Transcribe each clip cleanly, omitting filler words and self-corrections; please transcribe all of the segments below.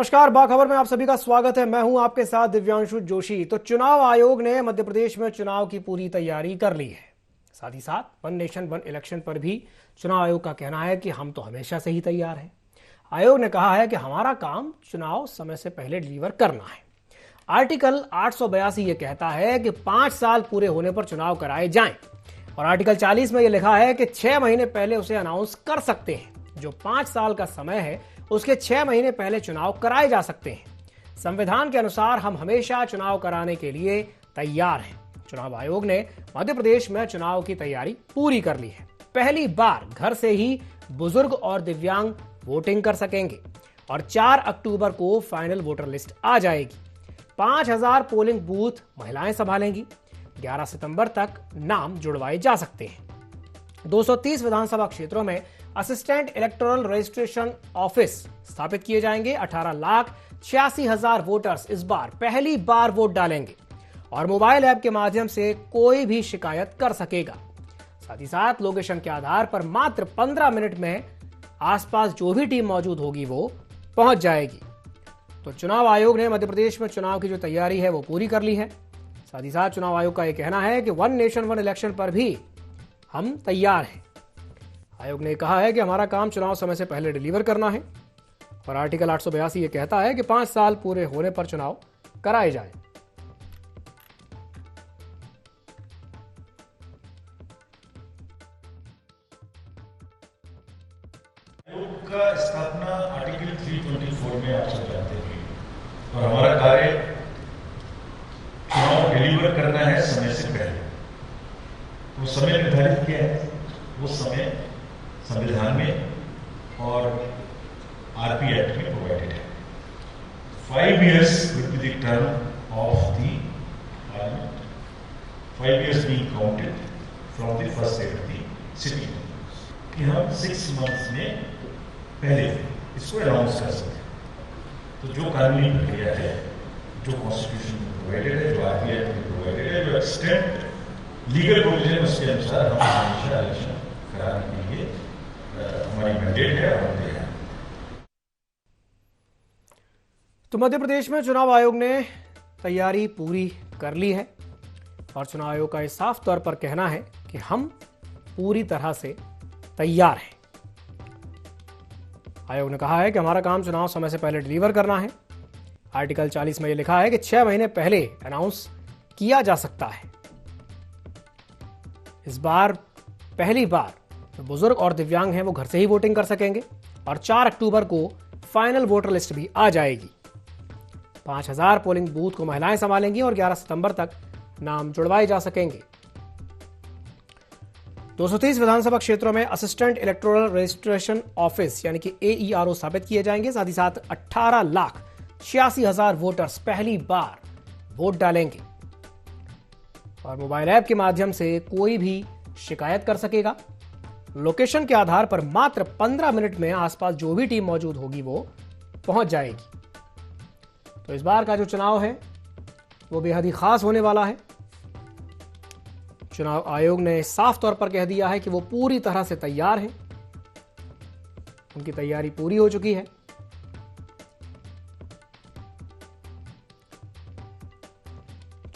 नमस्कार, बाखबर में आप सभी का स्वागत है। मैं हूं आपके साथ दिव्यांशु जोशी। तो चुनाव आयोग ने मध्य प्रदेश में चुनाव की पूरी तैयारी कर ली है। साथ ही साथ वन नेशन वन इलेक्शन पर भी चुनाव आयोग का कहना है कि हम तो हमेशा से ही तैयार हैं। आयोग ने कहा है कि हमारा काम चुनाव समय से पहले डिलीवर करना है। आर्टिकल 882 ये कहता है कि 5 साल पूरे होने पर चुनाव कराए जाएं, और आर्टिकल 40 में ये लिखा है कि 6 महीने पहले उसे अनाउंस कर सकते हैं। जो 5 साल का समय है उसके 6 महीने पहले चुनाव कराए जा सकते हैं। संविधान के अनुसार हम हमेशा चुनाव कराने के लिए तैयार हैं। चुनाव आयोग ने मध्य प्रदेश में चुनाव की तैयारी पूरी कर ली है। पहली बार घर से ही बुजुर्ग और दिव्यांग वोटिंग कर सकेंगे और 4 अक्टूबर को फाइनल वोटर लिस्ट आ जाएगी। 5000 पोलिंग बूथ महिलाएं संभालेंगी। 11 सितंबर तक नाम जुड़वाए जा सकते हैं। 230 विधानसभा क्षेत्रों में असिस्टेंट इलेक्टोरल रजिस्ट्रेशन ऑफिस स्थापित किए जाएंगे। 18,86,000 वोटर्स इस बार पहली बार वोट डालेंगे और मोबाइल ऐप के माध्यम से कोई भी शिकायत कर सकेगा। साथ ही साथ लोकेशन के आधार पर मात्र 15 मिनट में आसपास जो भी टीम मौजूद होगी वो पहुंच जाएगी। तो चुनाव आयोग ने मध्य प्रदेश में चुनाव की जो तैयारी है वो पूरी कर ली है। साथ ही साथ चुनाव आयोग का यह कहना है कि वन नेशन वन इलेक्शन पर भी हम तैयार हैं। आयोग ने कहा है कि हमारा काम चुनाव समय से पहले डिलीवर करना है, और आर्टिकल 882 ये कहता है कि 5 साल पूरे होने पर चुनाव कराए जाएं। आयोग का स्थापना आर्टिकल 324 में आप सब जानते हैं, और हमारा कार्य चुनाव डिलीवर करना है समय से पहले। वो समय निर्धारित किया है, वो समय संविधान में और आरपी एक्ट में प्रोवाइडेड है। 5 years will be the term of the parliament. 5 years being counted from the first day of the sitting. कि हम 6 months में पहले इसको अनाउंस कर सकते हैं। तो जो कानूनी प्रक्रिया है, जो कॉन्स्टिट्यूशन में प्रोवाइडेड है, जो आरपी एक्ट में प्रोवाइडेड है, जो एक्सटेंट लीगल प्रोविजन, उसके अनुसार हम हमेशा इलेक्शन कराने के लिए हमारी मैंडेट है और हम हैं। तो मध्य प्रदेश में चुनाव आयोग ने तैयारी पूरी कर ली है, और चुनाव आयोग का यह साफ तौर पर कहना है कि हम पूरी तरह से तैयार हैं। आयोग ने कहा है कि हमारा काम चुनाव समय से पहले डिलीवर करना है। आर्टिकल 40 में यह लिखा है कि 6 महीने पहले अनाउंस किया जा सकता है। इस बार पहली बार जो बुजुर्ग और दिव्यांग हैं वो घर से ही वोटिंग कर सकेंगे, और 4 अक्टूबर को फाइनल वोटर लिस्ट भी आ जाएगी। 5000 पोलिंग बूथ को महिलाएं संभालेंगी और 11 सितंबर तक नाम जुड़वाए जा सकेंगे। 230 विधानसभा क्षेत्रों में असिस्टेंट इलेक्टोरल रजिस्ट्रेशन ऑफिस यानी कि AERO स्थापित किए जाएंगे। साथ ही साथ 18,86,000 वोटर्स पहली बार वोट डालेंगे और मोबाइल ऐप के माध्यम से कोई भी शिकायत कर सकेगा। लोकेशन के आधार पर मात्र 15 मिनट में आसपास जो भी टीम मौजूद होगी वो पहुंच जाएगी। तो इस बार का जो चुनाव है वो बेहद ही खास होने वाला है। चुनाव आयोग ने साफ तौर पर कह दिया है कि वो पूरी तरह से तैयार हैं। उनकी तैयारी पूरी हो चुकी है।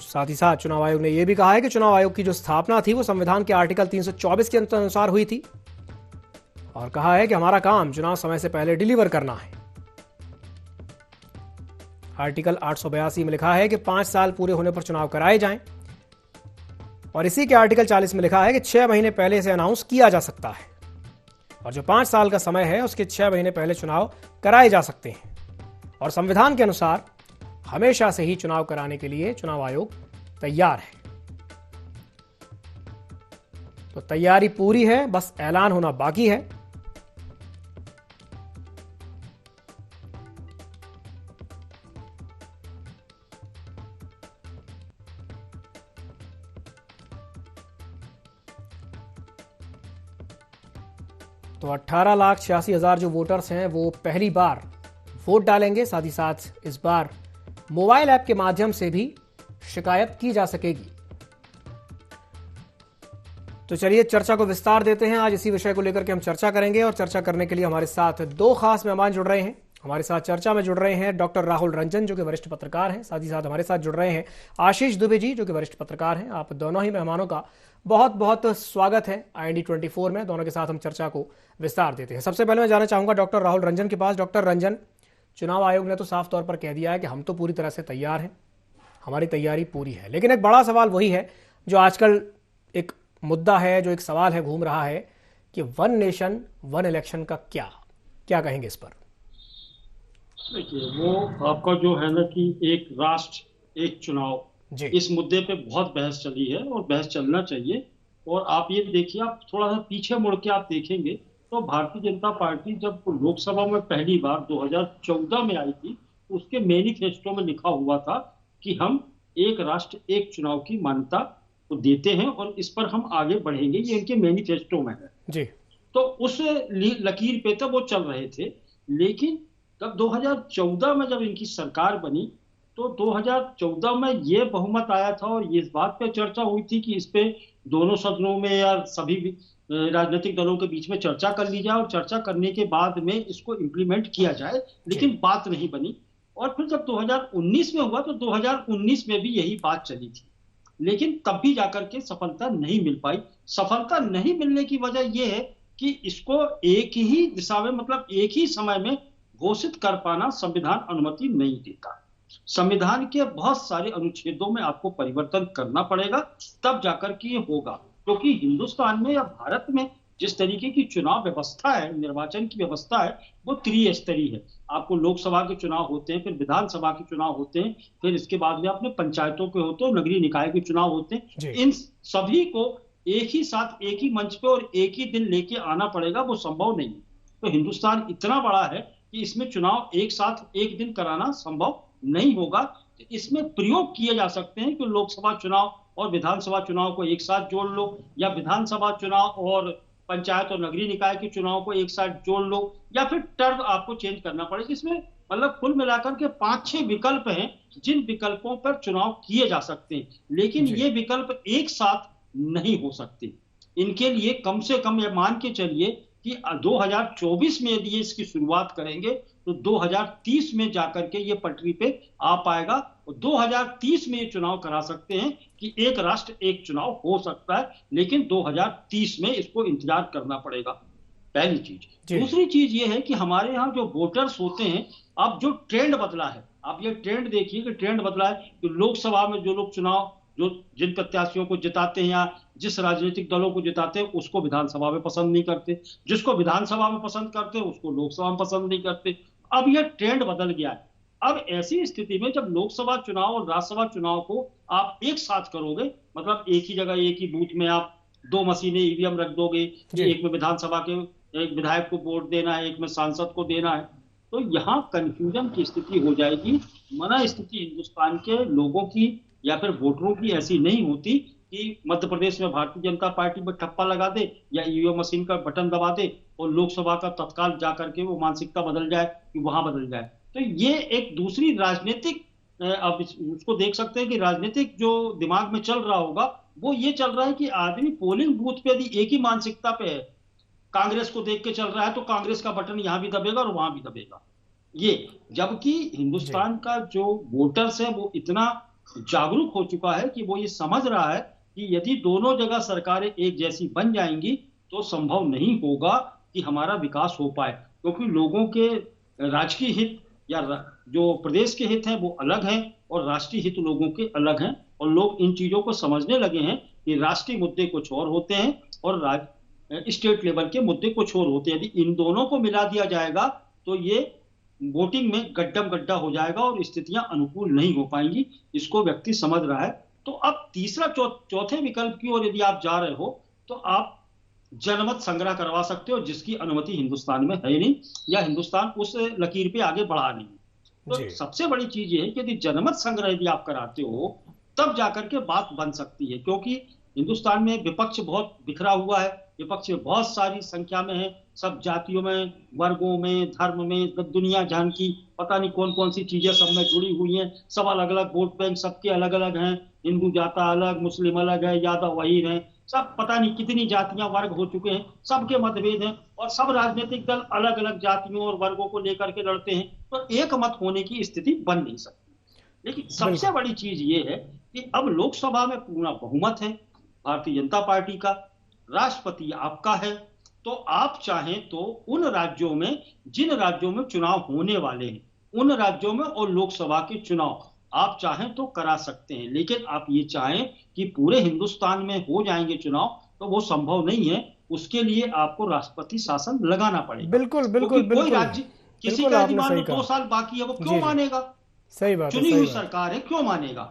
साथ ही साथ चुनाव आयोग ने यह भी कहा है कि चुनाव आयोग की जो स्थापना थी वो संविधान के आर्टिकल 324 के अनुसार हुई थी, और कहा है कि हमारा काम चुनाव समय से पहले डिलीवर करना है। आर्टिकल 882 में लिखा है कि 5 साल पूरे होने पर चुनाव कराए जाएं, और इसी के आर्टिकल 40 में लिखा है कि 6 महीने पहले से अनाउंस किया जा सकता है, और जो 5 साल का समय है उसके 6 महीने पहले चुनाव कराए जा सकते हैं। और संविधान के अनुसार हमेशा से ही चुनाव कराने के लिए चुनाव आयोग तैयार है। तो तैयारी पूरी है, बस ऐलान होना बाकी है। तो 18,86,000 जो वोटर्स हैं वो पहली बार वोट डालेंगे। साथ ही साथ इस बार मोबाइल ऐप के माध्यम से भी शिकायत की जा सकेगी। तो चलिए चर्चा को विस्तार देते हैं। आज इसी विषय को लेकर के हम चर्चा करेंगे, और चर्चा करने के लिए हमारे साथ 2 खास मेहमान जुड़ रहे हैं। हमारे साथ चर्चा में जुड़ रहे हैं डॉक्टर राहुल रंजन जो कि वरिष्ठ पत्रकार हैं, साथ ही साथ हमारे साथ जुड़ रहे हैं आशीष दुबे जी जो कि वरिष्ठ पत्रकार हैं। आप दोनों ही मेहमानों का बहुत बहुत स्वागत है IND24 में। दोनों के साथ हम चर्चा को विस्तार देते हैं। सबसे पहले मैं जाना चाहूंगा डॉक्टर राहुल रंजन के पास। डॉक्टर रंजन, चुनाव आयोग ने तो साफ तौर पर कह दिया है कि हम तो पूरी तरह से तैयार हैं, हमारी तैयारी पूरी है, लेकिन एक बड़ा सवाल वही है जो आजकल एक मुद्दा है, जो एक सवाल है घूम रहा है कि वन नेशन वन इलेक्शन का क्या कहेंगे इस पर? देखिए, वो आपका जो है ना कि एक राष्ट्र एक चुनाव, इस मुद्दे पे बहुत बहस चली है और बहस चलना चाहिए। और आप ये देखिए, आप थोड़ा सा पीछे मुड़ के आप देखेंगे तो भारतीय जनता पार्टी जब लोकसभा में पहली बार 2014 में आई थी, उसके मैनिफेस्टो में लिखा हुआ था कि हम एक राष्ट्र एक चुनाव की मान्यता को देते हैं और इस पर हम आगे बढ़ेंगे, ये इनके मैनिफेस्टो में है जी। तो उस लकीर पे तो वो चल रहे थे। लेकिन तब 2014 में जब इनकी सरकार बनी तो 2014 में ये बहुमत आया था और ये इस बात पे चर्चा हुई थी कि इस पे दोनों सदनों में या सभी राजनीतिक दलों के बीच में चर्चा कर ली जाए और चर्चा करने के बाद में इसको इम्प्लीमेंट किया जाए, लेकिन बात नहीं बनी। और फिर जब 2019 में हुआ तो 2019 में भी यही बात चली थी, लेकिन तब भी जाकर के सफलता नहीं मिल पाई। सफलता नहीं मिलने की वजह यह है कि इसको एक ही दिशा में, मतलब एक ही समय में घोषित कर पाना संविधान अनुमति नहीं देता। संविधान के बहुत सारे अनुच्छेदों में आपको परिवर्तन करना पड़ेगा, तब जाकर के ये होगा। क्योंकि हिंदुस्तान में या भारत में जिस तरीके की चुनाव व्यवस्था है, निर्वाचन की व्यवस्था है, वो त्रिस्तरीय है। आपको लोकसभा के चुनाव होते हैं, फिर विधानसभा के चुनाव होते हैं, फिर इसके बाद में अपने पंचायतों के होते हैं, नगरीय निकाय के चुनाव होते हैं। इन सभी को एक ही साथ एक ही मंच पे और एक ही दिन लेके आना पड़ेगा, वो संभव नहीं है। तो हिंदुस्तान इतना बड़ा है कि इसमें चुनाव एक साथ एक दिन कराना संभव नहीं होगा। इसमें प्रयोग किए जा सकते हैं कि लोकसभा चुनाव और विधानसभा चुनाव को एक साथ जोड़ लो, या विधानसभा चुनाव और पंचायत और नगरीय निकाय के चुनाव को एक साथ जोड़ लो, या फिर टर्म आपको चेंज करना पड़ेगा। इसमें मतलब कुल मिलाकर के 5-6 विकल्प हैं जिन विकल्पों पर चुनाव किए जा सकते हैं, लेकिन ये विकल्प एक साथ नहीं हो सकते। इनके लिए कम से कम ये मान के चलिए कि 2024 में यदि इसकी शुरुआत करेंगे तो 2030 में जाकर के ये पटरी पे आ पाएगा। और 2030 में ये चुनाव करा सकते हैं कि एक राष्ट्र एक चुनाव हो सकता है, लेकिन 2030 में इसको इंतजार करना पड़ेगा, पहली चीज। दूसरी चीज ये है कि हमारे यहाँ जो वोटर्स होते हैं, अब जो ट्रेंड बदला है, आप ये ट्रेंड देखिए कि ट्रेंड बदला है कि लोकसभा में जो लोग चुनाव जिन प्रत्याशियों को जिताते हैं या जिस राजनीतिक दलों को जिताते हैं उसको विधानसभा में पसंद नहीं करते, जिसको विधानसभा में पसंद करते हैं उसको लोकसभा में पसंद नहीं करते। अब यह ट्रेंड बदल गया है। अब ऐसी स्थिति में जब लोकसभा चुनाव और राज्यसभा चुनाव को आप एक साथ करोगे, मतलब एक ही जगह एक ही बूथ में आप 2 मशीनें ईवीएम रख दोगे, एक में विधानसभा के एक विधायक को वोट देना है, एक में सांसद को देना है, तो यहाँ कंफ्यूजन की स्थिति हो जाएगी। मना स्थिति हिंदुस्तान के लोगों की या फिर वोटरों की ऐसी नहीं होती कि मध्य प्रदेश में भारतीय जनता पार्टी पर ठप्पा लगा दे या ईवीएम मशीन का बटन दबा दे और लोकसभा का तत्काल जाकर के वो मानसिकता बदल जाए कि वहां बदल जाए। तो ये एक दूसरी राजनीतिक, अब उसको देख सकते हैं कि राजनीतिक जो दिमाग में चल रहा होगा वो ये चल रहा है कि आदमी पोलिंग बूथ पे यदि एक ही मानसिकता पे है, कांग्रेस को देख के चल रहा है तो कांग्रेस का बटन यहां भी दबेगा और वहां भी दबेगा। ये जबकि हिंदुस्तान का जो वोटर्स है वो इतना जागरूक हो चुका है कि वो ये समझ रहा है कि यदि दोनों जगह सरकारें एक जैसी बन जाएंगी तो संभव नहीं होगा कि हमारा विकास हो पाए, क्योंकि लोगों के राजकीय हित या जो प्रदेश के हित हैं वो अलग हैं और राष्ट्रीय हित लोगों के अलग हैं। और लोग इन चीजों को समझने लगे हैं कि राष्ट्रीय मुद्दे कुछ और होते हैं और स्टेट लेवल के मुद्दे कुछ और होते हैं। यदि इन दोनों को मिला दिया जाएगा तो ये वोटिंग में गड्ढम गड्ढा हो जाएगा और स्थितियां अनुकूल नहीं हो पाएंगी। इसको व्यक्ति समझ रहा है। तो अब तीसरा चौथे विकल्प की ओर यदि आप जा रहे हो तो आप जनमत संग्रह करवा सकते हो, जिसकी अनुमति हिंदुस्तान में है नहीं, या हिंदुस्तान उस लकीर पे आगे बढ़ा नहीं। तो सबसे बड़ी चीज ये है कि यदि जनमत संग्रह यदि आप कराते हो तब जाकर के बात बन सकती है, क्योंकि हिंदुस्तान में विपक्ष बहुत बिखरा हुआ है, विपक्ष बहुत सारी संख्या में है, सब जातियों में, वर्गों में, धर्म में, दुनिया जान की पता नहीं कौन कौन सी चीजें सब में जुड़ी हुई हैं, सब अलग अलग वोट बैंक सबके अलग अलग हैं, हिंदू जाता अलग, मुस्लिम अलग है, यादव वहीर हैं, सब पता नहीं कितनी जातियां वर्ग हो चुके हैं, सबके मतभेद हैं और सब राजनीतिक दल अलग अलग जातियों और वर्गों को लेकर के लड़ते हैं, तो एक मत होने की स्थिति बन नहीं सकती। लेकिन सबसे बड़ी चीज ये है कि अब लोकसभा में पूर्ण बहुमत है भारतीय जनता पार्टी का, राष्ट्रपति आपका है, तो आप चाहें तो उन राज्यों में, जिन राज्यों में चुनाव होने वाले हैं, उन राज्यों में और लोकसभा के चुनाव आप चाहें तो करा सकते हैं। लेकिन आप ये चाहें कि पूरे हिंदुस्तान में हो जाएंगे चुनाव, तो वो संभव नहीं है। उसके लिए आपको राष्ट्रपति शासन लगाना पड़ेगा। बिल्कुल बिल्कुल कोई राज्य किसी का यदि मान लो 2 साल बाकी है, वो क्यों मानेगा? सही बात, चुनी हुई सरकार है, क्यों मानेगा?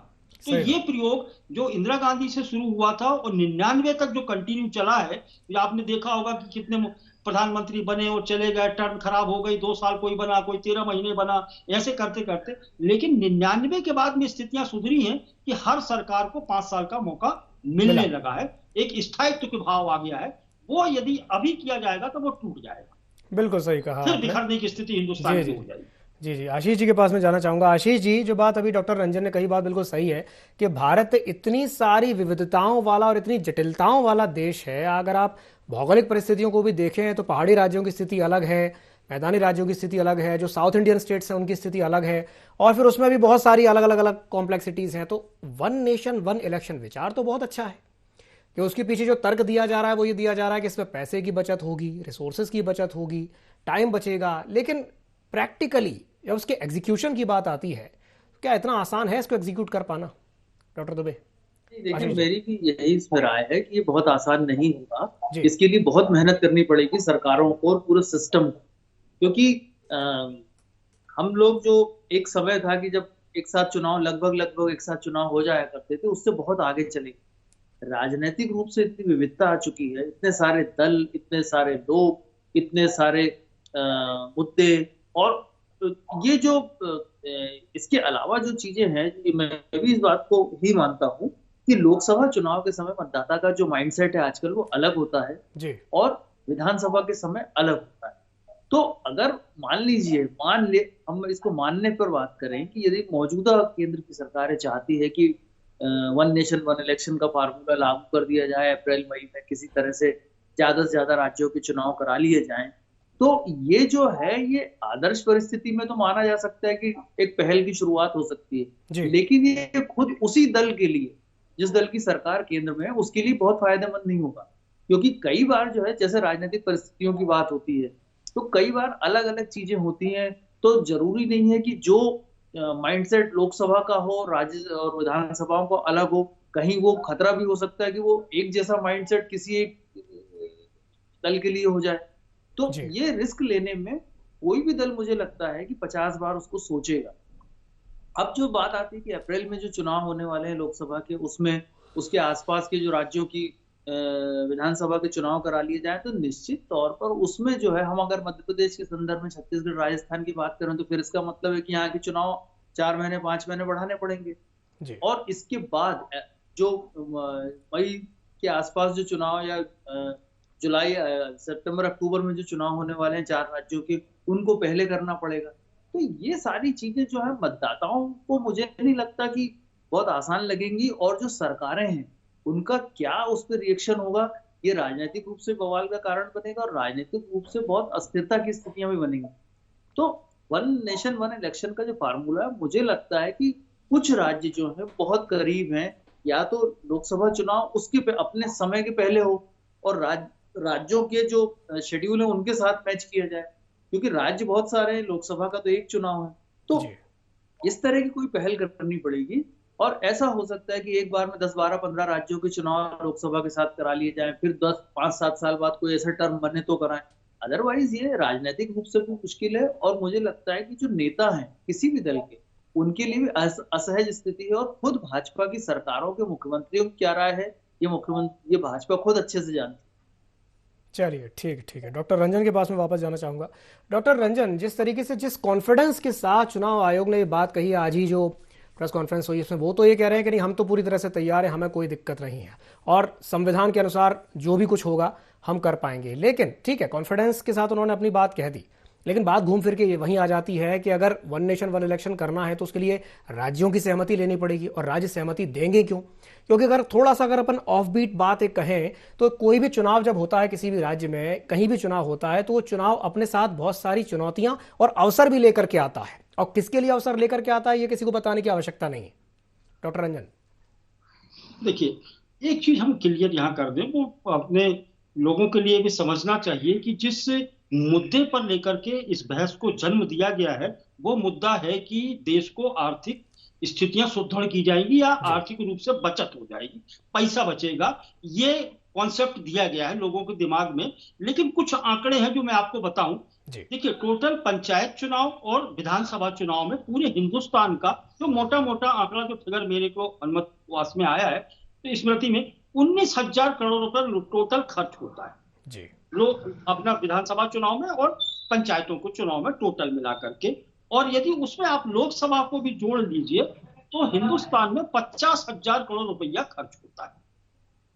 तो ये प्रयोग जो इंदिरा गांधी से शुरू हुआ था और 99 तक जो कंटिन्यू चला है, आपने देखा होगा कि कितने प्रधानमंत्री बने और चले गए, टर्म खराब हो गई, 2 साल कोई बना, कोई 13 महीने बना, ऐसे करते करते। लेकिन 99 के बाद में स्थितियां सुधरी हैं कि हर सरकार को 5 साल का मौका मिलने लगा है, एक स्थायित्व के भाव आ गया है। वो यदि अभी किया जाएगा तो वो टूट जाएगा। बिल्कुल सही कहा, फिर बिखरने की स्थिति हिंदुस्तान की हो जाएगी। जी जी, आशीष जी के पास में जाना चाहूंगा। आशीष जी, जो बात अभी डॉक्टर रंजन ने कही, बात बिल्कुल सही है कि भारत इतनी सारी विविधताओं वाला और इतनी जटिलताओं वाला देश है। अगर आप भौगोलिक परिस्थितियों को भी देखें तो पहाड़ी राज्यों की स्थिति अलग है, मैदानी राज्यों की स्थिति अलग है, जो साउथ इंडियन स्टेट्स हैं उनकी स्थिति अलग है, और फिर उसमें भी बहुत सारी अलग अलग अलग कॉम्प्लेक्सिटीज हैं। तो वन नेशन वन इलेक्शन विचार तो बहुत अच्छा है कि उसके पीछे जो तर्क दिया जा रहा है वो ये दिया जा रहा है कि इसमें पैसे की बचत होगी, रिसोर्सेज की बचत होगी, टाइम बचेगा। लेकिन प्रैक्टिकली जब उसके एग्जीक्यूशन की बात आती है, तो क्या इतना आसान है इसको एग्जीक्यूट कर पाना, डॉक्टर दुबे? देखिए, मेरी भी यही इसमें राय है कि ये बहुत आसान नहीं होगा। इसके लिए बहुत मेहनत करनी पड़ेगी सरकारों को और पूरे सिस्टम को, क्योंकि हम लोग जो एक समय था कि जब एक साथ चुनाव लगभग एक साथ चुनाव हो जाया करते थे, उससे बहुत आगे चले। राजनीतिक रूप से इतनी विविधता आ चुकी है, इतने सारे दल, इतने सारे लोग, इतने सारे मुद्दे, और ये जो इसके अलावा जो चीजें हैं, मैं भी इस बात को ही मानता हूँ कि लोकसभा चुनाव के समय मतदाता का जो माइंडसेट है आजकल वो अलग होता है जी, और विधानसभा के समय अलग होता है। तो अगर मान ले हम इसको मानने पर बात करें कि यदि मौजूदा केंद्र की सरकारें चाहती है कि वन नेशन वन इलेक्शन का फार्मूला लागू कर दिया जाए, अप्रैल मई में किसी तरह से ज्यादा राज्यों के चुनाव करा लिए जाएं, तो ये जो है, ये आदर्श परिस्थिति में तो माना जा सकता है कि एक पहल की शुरुआत हो सकती है। लेकिन ये खुद उसी दल के लिए, जिस दल की सरकार केंद्र में है, उसके लिए बहुत फायदेमंद नहीं होगा। क्योंकि कई बार जो है, जैसे राजनीतिक परिस्थितियों की बात होती है, तो कई बार अलग अलग चीजें होती हैं। तो जरूरी नहीं है कि जो माइंडसेट लोकसभा का हो, राज्य और विधानसभाओं को अलग हो। कहीं वो खतरा भी हो सकता है कि वो एक जैसा माइंडसेट किसी एक दल के लिए हो जाए। तो ये रिस्क लेने में कोई भी दल, मुझे लगता है कि 50 बार उसको सोचेगा। अब जो बात आती है कि अप्रैल में जो चुनाव होने वाले हैं लोकसभा के, उसमें उसके आसपास के जो राज्यों की विधानसभा के चुनाव करा लिए जाए, तो निश्चित तौर पर उसमें जो है, हम अगर मध्य प्रदेश के संदर्भ में छत्तीसगढ़ राजस्थान की बात करें, तो फिर इसका मतलब है कि यहाँ के चुनाव 4 महीने 5 महीने बढ़ाने पड़ेंगे। और इसके बाद जो मई के आसपास जो चुनाव, या जुलाई सितंबर अक्टूबर में जो चुनाव होने वाले हैं 4 राज्यों के, उनको पहले करना पड़ेगा। तो ये सारी चीजें जो है, मतदाताओं को मुझे नहीं लगता कि बहुत आसान लगेंगी। और जो सरकारें हैं, उनका क्या उस पर रिएक्शन होगा, ये राजनीतिक रूप से बवाल का कारण बनेगा, और राजनीतिक रूप से बहुत अस्थिरता की स्थितियां भी बनेंगी। तो वन नेशन वन इलेक्शन का जो फार्मूला है, मुझे लगता है कि कुछ राज्य जो है बहुत करीब हैं, या तो लोकसभा चुनाव उसके अपने समय के पहले हो, और राज्यों के जो शेड्यूल है उनके साथ मैच किया जाए, क्योंकि राज्य बहुत सारे हैं, लोकसभा का तो एक चुनाव है। तो इस तरह की कोई पहल करनी पड़ेगी। और ऐसा हो सकता है कि एक बार में 10, 12, 15 राज्यों के चुनाव लोकसभा के साथ करा लिए जाएं, फिर 10, 5, 7 साल बाद कोई ऐसा टर्म बने तो कराएं। अदरवाइज ये राजनीतिक रूप से भी मुश्किल है। और मुझे लगता है कि जो नेता हैं किसी भी दल के, उनके लिए भी असहज स्थिति है। और खुद भाजपा की सरकारों के मुख्यमंत्रियों की क्या राय है, ये भाजपा खुद अच्छे से जानती है। चलिए, ठीक है। डॉक्टर रंजन के पास में वापस जाना चाहूंगा। डॉक्टर रंजन, जिस तरीके से, जिस कॉन्फिडेंस के साथ चुनाव आयोग ने ये बात कही है, आज ही जो प्रेस कॉन्फ्रेंस हुई, इसमें वो तो ये कह रहे हैं कि नहीं, हम तो पूरी तरह से तैयार हैं, हमें कोई दिक्कत नहीं है, और संविधान के अनुसार जो भी कुछ होगा हम कर पाएंगे। लेकिन ठीक है, कॉन्फिडेंस के साथ उन्होंने अपनी बात कह दी, लेकिन बात घूम फिर के ये वहीं आ जाती है कि अगर वन नेशन वन इलेक्शन करना है तो उसके लिए राज्यों की सहमति लेनी पड़ेगी, और राज्य सहमति देंगे क्यों? क्योंकि अगर अपन ऑफ बीट बात एक कहें तो कोई भी चुनाव जब होता है किसी भी राज्य में, कहीं भी चुनाव होता है, तो वो चुनाव अपने साथ बहुत सारी चुनौतियां और अवसर भी लेकर के आता है। और किसके लिए अवसर लेकर के आता है ये किसी को बताने की आवश्यकता नहीं है। डॉक्टर रंजन, देखिए एक चीज हम क्लियर यहां कर दें, वो अपने लोगों के लिए भी समझना चाहिए कि जिस मुद्दे पर लेकर के इस बहस को जन्म दिया गया है वो मुद्दा है कि देश को आर्थिक स्थितियां सुदृढ़ की जाएंगी या आर्थिक रूप से बचत हो जाएगी, पैसा बचेगा, ये कॉन्सेप्ट दिया गया है लोगों के दिमाग में। लेकिन कुछ आंकड़े हैं जो मैं आपको बताऊं। देखिए टोटल पंचायत चुनाव और विधानसभा चुनाव में पूरे हिंदुस्तान का जो मोटा मोटा आंकड़ा, जो फिगर मेरे को अनुमतिवास में आया है, तो स्मृति में 19,000 करोड़ रुपए टोटल खर्च होता है लोग अपना विधानसभा चुनाव में और पंचायतों को चुनाव में टोटल मिला करके। और यदि उसमें आप लोकसभा को भी जोड़ लीजिए तो हिंदुस्तान में 50,000 करोड़ रुपया खर्च होता है।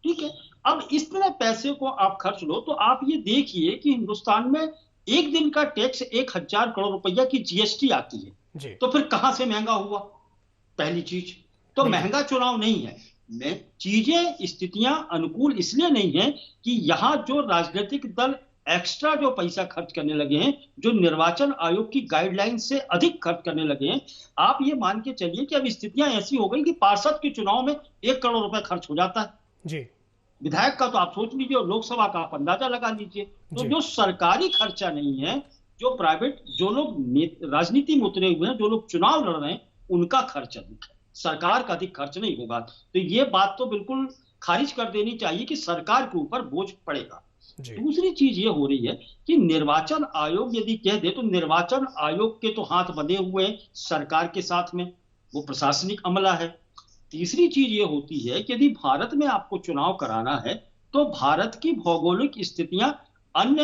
ठीक है, अब इस तरह पैसे को आप खर्च लो तो आप ये देखिए कि हिंदुस्तान में एक दिन का टैक्स 1,000 करोड़ रुपया की जीएसटी आती है, तो फिर कहां से महंगा हुआ? पहली चीज तो महंगा चुनाव नहीं है, चीजें स्थितियां अनुकूल इसलिए नहीं है कि यहां जो राजनीतिक दल एक्स्ट्रा जो पैसा खर्च करने लगे हैं, जो निर्वाचन आयोग की गाइडलाइन से अधिक खर्च करने लगे हैं। आप ये मान के चलिए कि अब स्थितियां ऐसी हो गई कि पार्षद के चुनाव में 1 करोड़ रुपए खर्च हो जाता है विधायक का तो आप सोच लीजिए, और लोकसभा का आप अंदाजा लगा लीजिए। तो जो सरकारी खर्चा नहीं है, जो प्राइवेट, जो लोग राजनीति में उतरे हुए हैं, जो लोग चुनाव लड़ रहे हैं, उनका खर्च अधिक है, सरकार का अधिक खर्च नहीं होगा। तो ये बात तो बिल्कुल खारिज कर देनी चाहिए कि सरकार के ऊपर बोझ पड़ेगा। दूसरी चीज ये हो रही है कि निर्वाचन आयोग यदि कह दे तो निर्वाचन आयोग के तो हाथ बंधे हुए हैं सरकार के साथ में, वो प्रशासनिक अमला है। तीसरी चीज ये होती है कि यदि भारत में आपको चुनाव कराना है तो भारत की भौगोलिक स्थितियां अन्य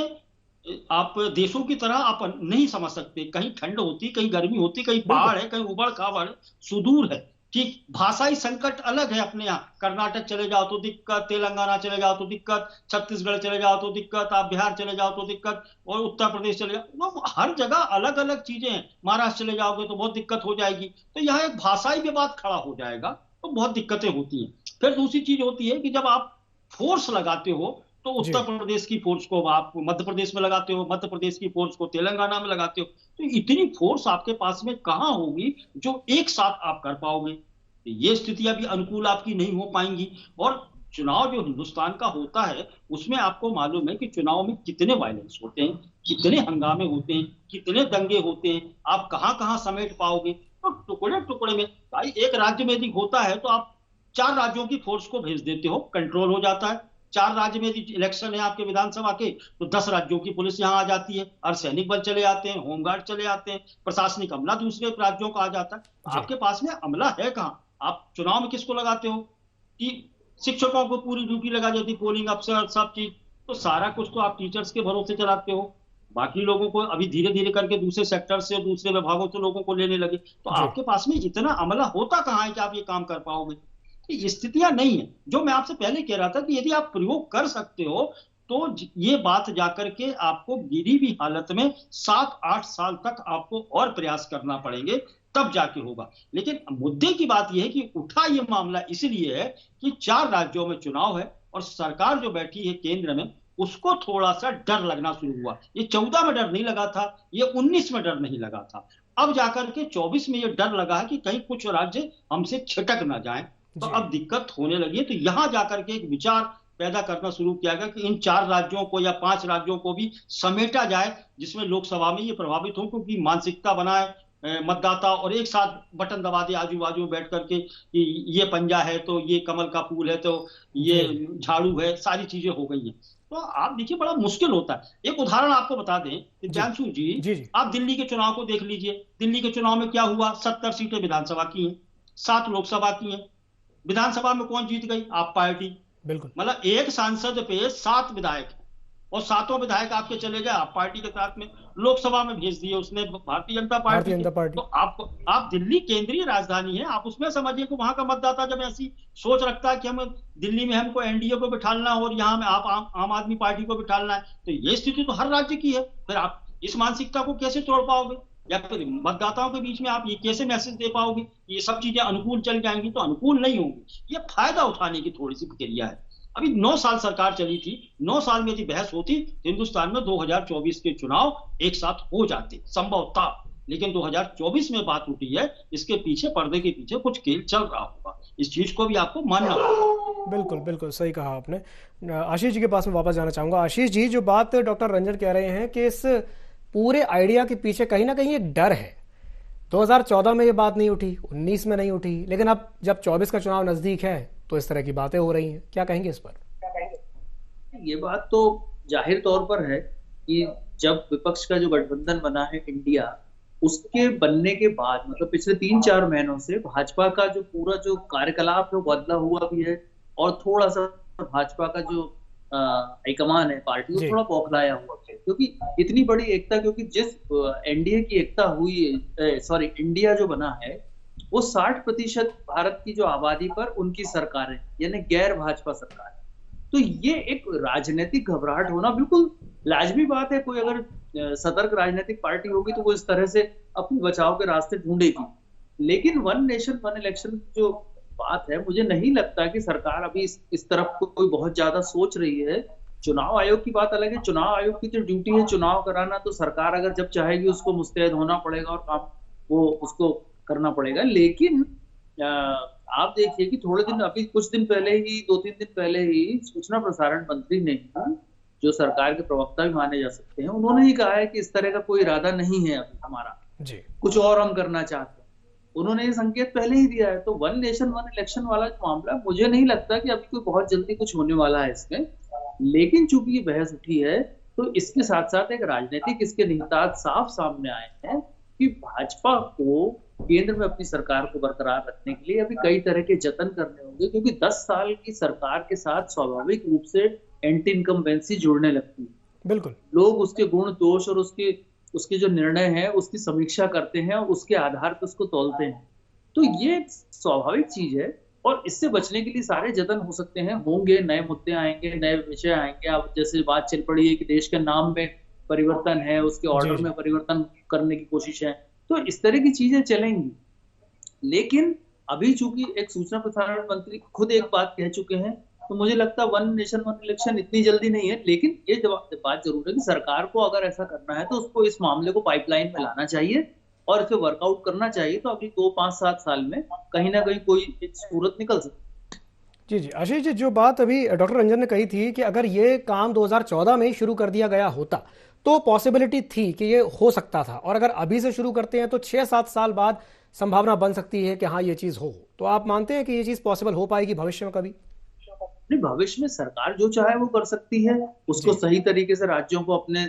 आप देशों की तरह आप नहीं समझ सकते। कहीं ठंड होती, कहीं गर्मी होती, कहीं पहाड़ है, कहीं उबड़ खाबड़ सुदूर है। ठीक, भाषाई संकट अलग है अपने यहाँ। कर्नाटक चले जाओ तो दिक्कत, तेलंगाना चले जाओ तो दिक्कत, छत्तीसगढ़ चले जाओ तो दिक्कत, आप बिहार चले जाओ तो दिक्कत, और उत्तर प्रदेश चले जाओ, तो हर जगह अलग अलग चीजें हैं। महाराष्ट्र चले जाओगे तो बहुत दिक्कत हो जाएगी। तो यहाँ एक भाषाई विवाद खड़ा हो जाएगा, तो बहुत दिक्कतें होती हैं। फिर दूसरी चीज होती है कि जब आप फोर्स लगाते हो तो उत्तर प्रदेश की फोर्स को आप मध्य प्रदेश में लगाते हो, मध्य प्रदेश की फोर्स को तेलंगाना में लगाते हो, तो इतनी फोर्स आपके पास में कहां होगी जो एक साथ आप कर पाओगे? ये स्थितियां भी अनुकूल आपकी नहीं हो पाएंगी। और चुनाव जो हिंदुस्तान का होता है उसमें आपको मालूम है कि चुनाव में कितने वायलेंस होते हैं, कितने हंगामे होते हैं, कितने दंगे होते हैं, आप कहां कहां समेट पाओगे? तो टुकड़े टुकड़े में भाई एक राज्य में यदि होता है तो आप 4 राज्यों की फोर्स को भेज देते हो, कंट्रोल हो जाता है। 4 राज्य में इलेक्शन है आपके विधानसभा के तो 10 राज्यों की पुलिस यहां आ जाती है, अर्धसैनिक बल चले आते हैं, होमगार्ड चले आते हैं, प्रशासनिक अमला दूसरे राज्यों का आ जाता है। आपके पास में अमला है कहां? आप चुनाव में किसको लगाते हो कि शिक्षकों को पूरी ड्यूटी लगा देती, पोलिंग अफसर सब चीज, तो सारा कुछ तो आप टीचर्स के भरोसे चलाते हो। बाकी लोगों को अभी धीरे धीरे करके दूसरे सेक्टर से, दूसरे विभागों से लोगों को लेने लगे, तो आपके पास में इतना अमला होता कहां है कि आप ये काम कर पाओगे? स्थितियां नहीं है। जो मैं आपसे पहले कह रहा था कि यदि आप प्रयोग कर सकते हो तो ये बात जाकर के आपको गिरी हुई हालत में 7-8 साल तक आपको और प्रयास करना पड़ेंगे, तब जाके होगा। लेकिन मुद्दे की बात यह है कि उठा ये मामला इसलिए है कि 4 राज्यों में चुनाव है और सरकार जो बैठी है केंद्र में उसको थोड़ा सा डर लगना शुरू हुआ। ये 14 में डर नहीं लगा था, ये 19 में डर नहीं लगा था, अब जाकर के 24 में ये डर लगा है कि कहीं कुछ राज्य हमसे छिटक ना जाएं, तो अब दिक्कत होने लगी है। तो यहां जाकर के एक विचार पैदा करना शुरू किया गया कि इन 4 राज्यों को या 5 राज्यों को भी समेटा जाए जिसमें लोकसभा में ये प्रभावित हो, क्योंकि मानसिकता बनाए मतदाता और एक साथ बटन दबा दे आजू बाजू में बैठ करके कि ये पंजा है तो ये कमल का फूल है तो ये झाड़ू है, सारी चीजें हो गई हैं। तो आप देखिए बड़ा मुश्किल होता है। एक उदाहरण आपको बता दें दिव्यांशु जी, आप दिल्ली के चुनाव को देख लीजिए। दिल्ली के चुनाव में क्या हुआ? 70 सीटें विधानसभा की हैं, 7 लोकसभा की हैं। विधानसभा में कौन जीत गई? आप पार्टी। बिल्कुल, मतलब एक सांसद पे 7 विधायक हैं और 7 विधायक आपके चले गए आप पार्टी के साथ में, लोकसभा में भेज दिए उसने भारतीय जनता पार्टी। तो आप दिल्ली केंद्रीय राजधानी है, आप उसमें समझिए कि वहां का मतदाता जब ऐसी सोच रखता है कि हम दिल्ली में हमको एनडीए को बिठालना और यहाँ में आप आम आदमी पार्टी को बिठालना है, तो ये स्थिति तो हर राज्य की है। फिर आप इस मानसिकता को कैसे तोड़ पाओगे? या फिर मतदाताओं के बीच में आप ये कैसे मैसेज दे पाओगे कि ये सब चीजें अनुकूल चल जाएंगी? तो अनुकूल नहीं होंगी। ये फायदा उठाने की थोड़ी सी प्रक्रिया है। अभी 9 साल सरकार चली थी, 9 साल में यदि बहस होती तो हिंदुस्तान में 2024 के चुनाव एक साथ हो जाते, संभव था। लेकिन 2024 में बात उठी है, इसके पीछे, पर्दे के पीछे कुछ खेल चल रहा होगा। इस चीज को भी आपको मानना होगा। बिल्कुल बिल्कुल सही कहा आपने। आशीष जी के पास में वापस जाना चाहूंगा। आशीष जी, जो बात डॉक्टर रंजन कह रहे हैं कि इस पूरे आइडिया के पीछे कहीं ना कहीं एक डर है। 2014 में ये बात नहीं उठी, 19 में नहीं उठी, लेकिन अब जब 24 का चुनाव नजदीक है तो इस तरह की बातें हो रही हैं। क्या कहेंगे इस पर? ये बात तो जाहिर तौर पर है कि जब विपक्ष का जो गठबंधन बना है इंडिया, उसके बनने के बाद मतलब पिछले 3-4 महीनों से भाजपा का जो पूरा जो कार्यकलाप है वो बदला हुआ भी है, और थोड़ा सा भाजपा का जो हाईकमान है पार्टी, वो थोड़ा बौखलाया हुआ है। क्योंकि इतनी बड़ी एकता, क्योंकि जिस एनडीए की एकता हुई, सॉरी इंडिया जो बना है, वो 60% भारत की जो आबादी पर उनकी सरकार है, यानी गैर भाजपा सरकार है। तो ये एक राजनीतिक घबराहट होना बिल्कुल लाजमी बात है। कोई अगर सतर्क राजनीतिक पार्टी होगी तो वो इस तरह से अपने बचाव के रास्ते ढूंढेगी। लेकिन वन नेशन वन इलेक्शन जो बात है, मुझे नहीं लगता कि सरकार अभी इस तरफ कोई बहुत ज्यादा सोच रही है। चुनाव आयोग की बात अलग है। चुनाव आयोग की तो ड्यूटी है चुनाव कराना, तो सरकार अगर जब चाहेगी उसको मुस्तैद होना पड़ेगा और काम वो उसको करना पड़ेगा। लेकिन आप देखिए कि थोड़े दिन, अभी कुछ दिन पहले ही, 2-3 दिन पहले ही सूचना प्रसारण मंत्री ने, जो सरकार के प्रवक्ता भी माने जा सकते हैं, उन्होंने ही कहा है कि इस तरह का कोई इरादा नहीं है अभी हमारा जी, कुछ और हम करना चाहते हैं। उन्होंने ये संकेत पहले ही दिया है। तो वन नेशन वन इलेक्शन वाला जो मामला, मुझे नहीं लगता कि अभी कोई बहुत जल्दी कुछ होने वाला है इसमें। लेकिन चूंकि ये बहस उठी है तो इसके साथ साथ एक राजनीतिक इसके निहितार्थ साफ सामने आए हैं कि भाजपा को केंद्र में अपनी सरकार को बरकरार रखने के लिए अभी कई तरह के जतन करने होंगे, क्योंकि 10 साल की सरकार के साथ स्वाभाविक रूप से एंटी इनकम्बेंसी जुड़ने लगती है। बिल्कुल, लोग उसके गुण दोष और उसके जो निर्णय है उसकी समीक्षा करते हैं और उसके आधार पर उसको तौलते हैं। तो ये स्वाभाविक चीज है, और इससे बचने के लिए सारे जतन हो सकते हैं, होंगे, नए मुद्दे आएंगे, नए विषय आएंगे। अब जैसे बात चल पड़ी है कि देश के नाम में परिवर्तन है, उसके ऑर्डर में परिवर्तन करने की कोशिश है, तो इस तरह की चीजें चलेंगी। लेकिन अभी चूंकि एक सूचना प्रसारण मंत्री खुद एक बात कह चुके हैं, तो मुझे लगता है वन नेशन वन इलेक्शन इतनी जल्दी नहीं है। लेकिन ये बात जरूर है कि सरकार को अगर ऐसा करना है तो उसको इस मामले को पाइपलाइन में लाना चाहिए और इसे वर्कआउट करना चाहिए। तो अभी 2-5-7 साल में कहीं ना कहीं कोई एक सूरत निकल सकती। जी जी आशीष जी, जो बात अभी डॉक्टर रंजन ने कही थी कि अगर ये काम 2014 में ही शुरू कर दिया गया होता तो पॉसिबिलिटी थी कि ये हो सकता था, और अगर अभी से शुरू करते हैं तो 6-7 साल बाद संभावना बन सकती है कि हाँ ये चीज हो। तो आप मानते हैं कि ये चीज पॉसिबल हो पाएगी भविष्य में कभी? नहीं, भविष्य में सरकार जो चाहे वो कर सकती है, उसको सही तरीके से राज्यों को अपने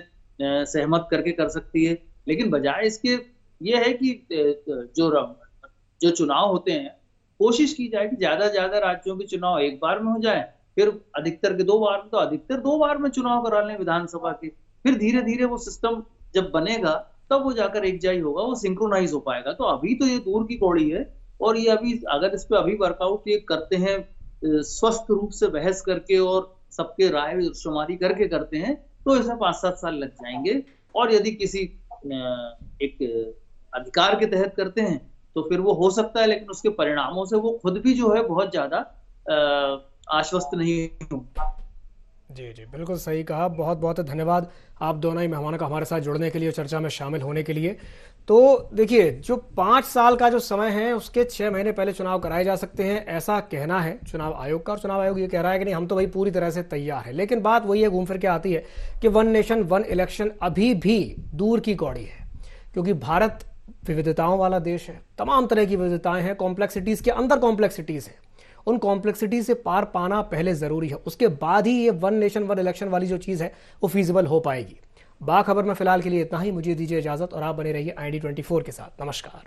सहमत करके कर सकती है। लेकिन बजाय इसके ये है कि जो चुनाव होते हैं, कोशिश की जाए कि ज्यादा ज्यादा राज्यों के चुनाव एक बार में हो जाए, फिर अधिकतर के 2 बार में, तो अधिकतर 2 बार में चुनाव करा लें विधानसभा के। फिर धीरे धीरे वो सिस्टम जब बनेगा तब वो जाकर एकजाई होगा, वो सिंक्रोनाइज हो पाएगा। तो अभी तो ये दूर की कौड़ी है, और ये अभी अगर इस पे अभी वर्कआउट ये करते हैं स्वस्थ रूप से बहस करके और सबके राय शुमारी करके करते हैं, तो इसमें 5-7 साल लग जाएंगे। और यदि किसी एक अधिकार के तहत करते हैं तो फिर वो हो सकता है, लेकिन उसके परिणामों से वो खुद भी जो है बहुत ज्यादा आश्वस्त नहीं होगा। जी जी बिल्कुल सही कहा। बहुत बहुत धन्यवाद आप दोनों ही मेहमानों का हमारे साथ जुड़ने के लिए, चर्चा में शामिल होने के लिए। तो देखिए, जो 5 साल का जो समय है उसके 6 महीने पहले चुनाव कराए जा सकते हैं, ऐसा कहना है चुनाव आयोग का। और चुनाव आयोग ये कह रहा है कि नहीं, हम तो भाई पूरी तरह से तैयार है। लेकिन बात वही है, घूम फिर के आती है कि वन नेशन वन इलेक्शन अभी भी दूर की कौड़ी है, क्योंकि भारत विविधताओं वाला देश है। तमाम तरह की विविधताएं हैं, कॉम्प्लेक्सिटीज के अंदर कॉम्प्लेक्सिटीज हैं। उन कॉम्प्लेक्सिटी से पार पाना पहले जरूरी है, उसके बाद ही ये वन नेशन वन इलेक्शन वाली जो चीज है वो फीजिबल हो पाएगी। बाखबर में फिलहाल के लिए इतना ही। मुझे दीजिए इजाजत और आप बने रहिए IND24 के साथ। नमस्कार।